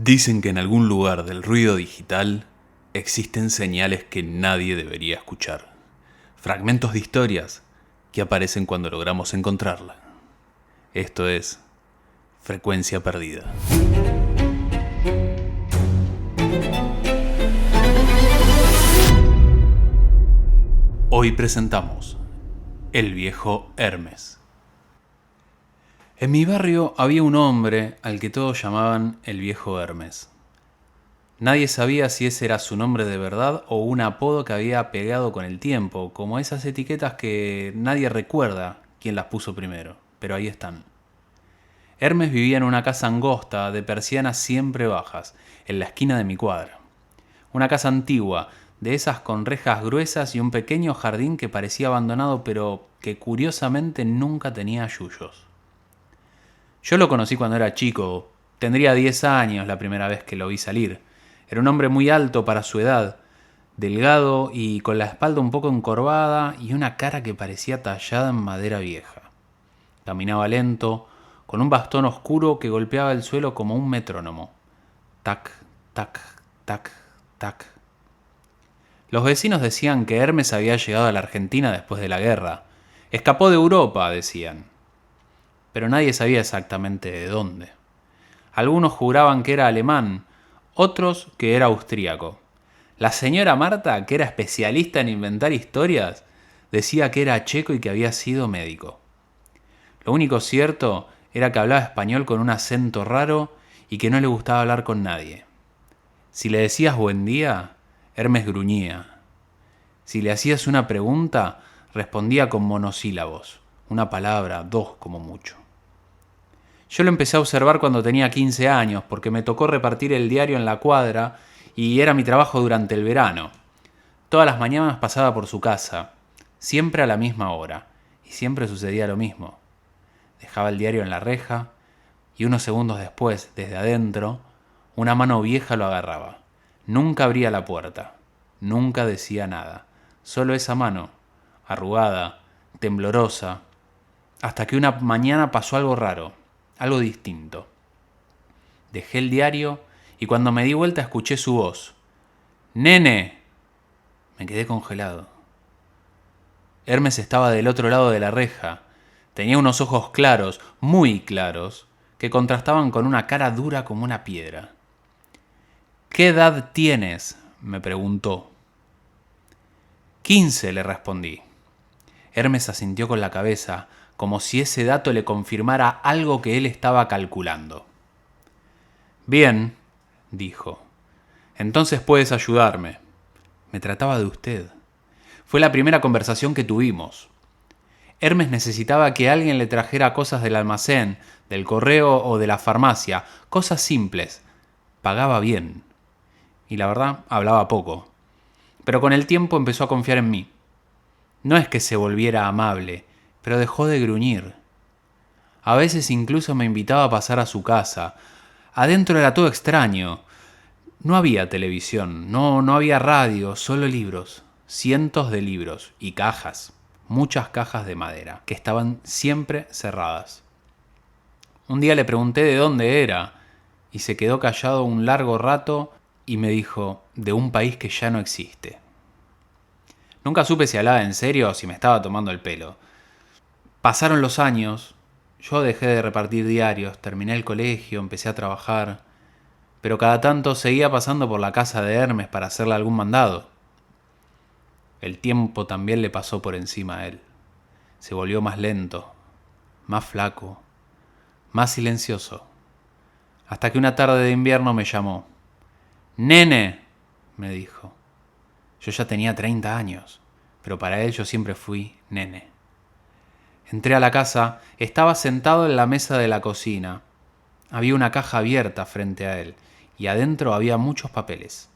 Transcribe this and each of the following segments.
Dicen que en algún lugar del ruido digital existen señales que nadie debería escuchar. Fragmentos de historias que aparecen cuando logramos encontrarla. Esto es Frecuencia Perdida. Hoy presentamos El viejo Hermes. En mi barrio había un hombre al que todos llamaban el viejo Hermes. Nadie sabía si ese era su nombre de verdad o un apodo que había pegado con el tiempo, como esas etiquetas que nadie recuerda quién las puso primero, pero ahí están. Hermes vivía en una casa angosta, de persianas siempre bajas, en la esquina de mi cuadra. Una casa antigua, de esas con rejas gruesas y un pequeño jardín que parecía abandonado, pero que curiosamente nunca tenía yuyos. Yo lo conocí cuando era chico, tendría 10 años la primera vez que lo vi salir. Era un hombre muy alto para su edad, delgado y con la espalda un poco encorvada y una cara que parecía tallada en madera vieja. Caminaba lento, con un bastón oscuro que golpeaba el suelo como un metrónomo. Tac, tac, tac, tac. Los vecinos decían que Hermes había llegado a la Argentina después de la guerra. Escapó de Europa, decían. Pero nadie sabía exactamente de dónde. Algunos juraban que era alemán, otros que era austríaco. La señora Marta, que era especialista en inventar historias, decía que era checo y que había sido médico. Lo único cierto era que hablaba español con un acento raro y que no le gustaba hablar con nadie. Si le decías buen día, Hermes gruñía. Si le hacías una pregunta, respondía con monosílabos, una palabra, dos como mucho. Yo lo empecé a observar cuando tenía 15 años, porque me tocó repartir el diario en la cuadra y era mi trabajo durante el verano. Todas las mañanas pasaba por su casa, siempre a la misma hora, y siempre sucedía lo mismo. Dejaba el diario en la reja y unos segundos después, desde adentro, una mano vieja lo agarraba. Nunca abría la puerta, nunca decía nada, solo esa mano, arrugada, temblorosa, hasta que una mañana pasó algo raro. Algo distinto. Dejé el diario y cuando me di vuelta escuché su voz. ¡Nene! Me quedé congelado. Hermes estaba del otro lado de la reja. Tenía unos ojos claros, muy claros, que contrastaban con una cara dura como una piedra. ¿Qué edad tienes?, me preguntó. 15, le respondí. Hermes asintió con la cabeza, como si ese dato le confirmara algo que él estaba calculando. Bien, dijo. Entonces puedes ayudarme. Me trataba de usted. Fue la primera conversación que tuvimos. Hermes necesitaba que alguien le trajera cosas del almacén, del correo o de la farmacia, cosas simples. Pagaba bien. Y la verdad, hablaba poco. Pero con el tiempo empezó a confiar en mí. No es que se volviera amable, pero dejó de gruñir. A veces incluso me invitaba a pasar a su casa. Adentro era todo extraño. No había televisión, no había radio, solo libros. Cientos de libros y cajas, muchas cajas de madera, que estaban siempre cerradas. Un día le pregunté de dónde era, y se quedó callado un largo rato y me dijo, de un país que ya no existe. Nunca supe si hablaba en serio o si me estaba tomando el pelo. Pasaron los años, yo dejé de repartir diarios, terminé el colegio, empecé a trabajar, pero cada tanto seguía pasando por la casa de Hermes para hacerle algún mandado. El tiempo también le pasó por encima a él. Se volvió más lento, más flaco, más silencioso, hasta que una tarde de invierno me llamó. «Nene», me dijo. Yo ya tenía 30 años, pero para él yo siempre fui nene. Entré a la casa, estaba sentado en la mesa de la cocina. Había una caja abierta frente a él, y adentro había muchos papeles,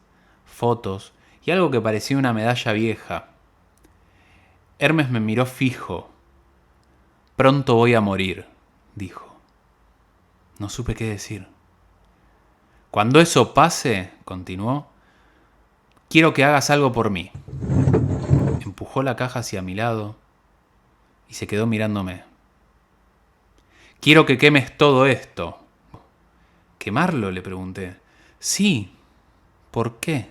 fotos y algo que parecía una medalla vieja. Hermes me miró fijo. «Pronto voy a morir», dijo. No supe qué decir. «Cuando eso pase», continuó, «quiero que hagas algo por mí». Empujó la caja hacia mi lado y se quedó mirándome. «Quiero que quemes todo esto». «¿Quemarlo?», le pregunté. Sí. ¿Por qué?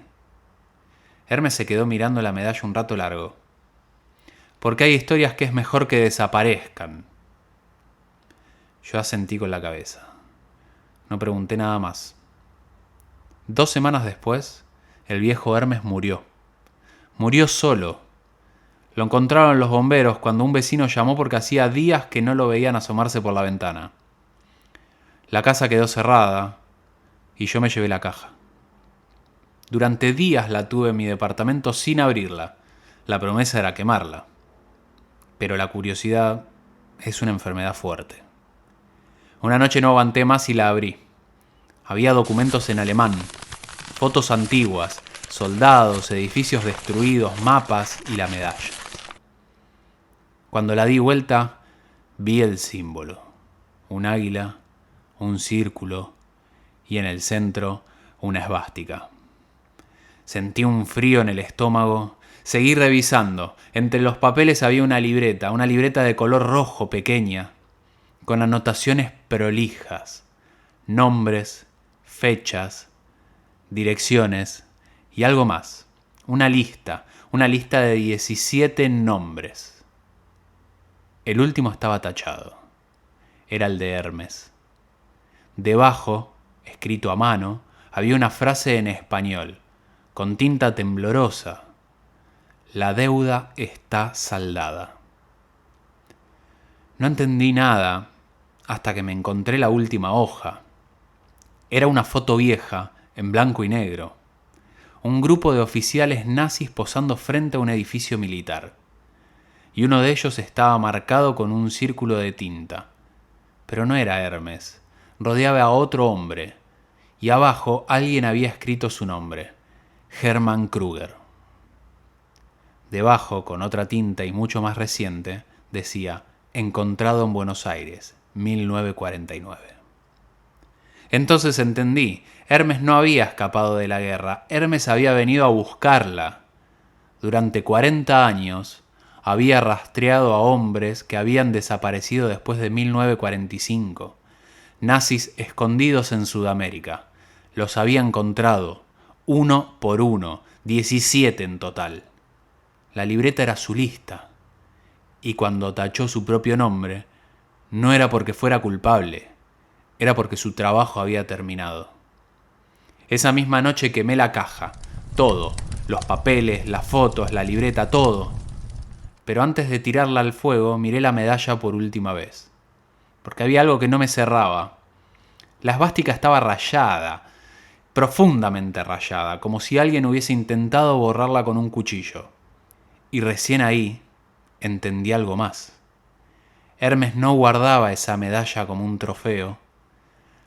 Hermes se quedó mirando la medalla un rato largo. Porque hay historias que es mejor que desaparezcan. Yo asentí con la cabeza. No pregunté nada más. 2 semanas después, el viejo Hermes murió. Murió solo. Lo encontraron los bomberos cuando un vecino llamó porque hacía días que no lo veían asomarse por la ventana. La casa quedó cerrada y yo me llevé la caja. Durante días la tuve en mi departamento sin abrirla. La promesa era quemarla. Pero la curiosidad es una enfermedad fuerte. Una noche no aguanté más y la abrí. Había documentos en alemán, fotos antiguas, soldados, edificios destruidos, mapas y la medalla. Cuando la di vuelta, vi el símbolo. Un águila, un círculo y en el centro una esvástica. Sentí un frío en el estómago. Seguí revisando. Entre los papeles había una libreta de color rojo pequeña, con anotaciones prolijas, nombres, fechas, direcciones y algo más. Una lista de 17 nombres. El último estaba tachado. Era el de Hermes. Debajo, escrito a mano, había una frase en español, con tinta temblorosa. La deuda está saldada. No entendí nada hasta que me encontré la última hoja. Era una foto vieja, en blanco y negro. Un grupo de oficiales nazis posando frente a un edificio militar. Y uno de ellos estaba marcado con un círculo de tinta. Pero no era Hermes. Rodeaba a otro hombre. Y abajo alguien había escrito su nombre. Hermann Krüger. Debajo, con otra tinta y mucho más reciente, decía, encontrado en Buenos Aires, 1949. Entonces entendí, Hermes no había escapado de la guerra, Hermes había venido a buscarla. Durante 40 años había rastreado a hombres que habían desaparecido después de 1945, nazis escondidos en Sudamérica. Los había encontrado, uno por uno, 17 en total. La libreta era su lista, y cuando tachó su propio nombre, no era porque fuera culpable, era porque su trabajo había terminado. Esa misma noche quemé la caja, todo, los papeles, las fotos, la libreta, todo. Pero antes de tirarla al fuego, miré la medalla por última vez, porque había algo que no me cerraba. La esvástica estaba rayada, profundamente rayada, como si alguien hubiese intentado borrarla con un cuchillo. Y recién ahí entendí algo más. Hermes no guardaba esa medalla como un trofeo,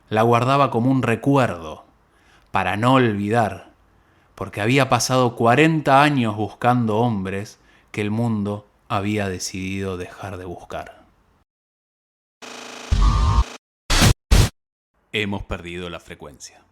la guardaba como un recuerdo, para no olvidar, porque había pasado 40 años buscando hombres que el mundo había decidido dejar de buscar. Hemos perdido la frecuencia.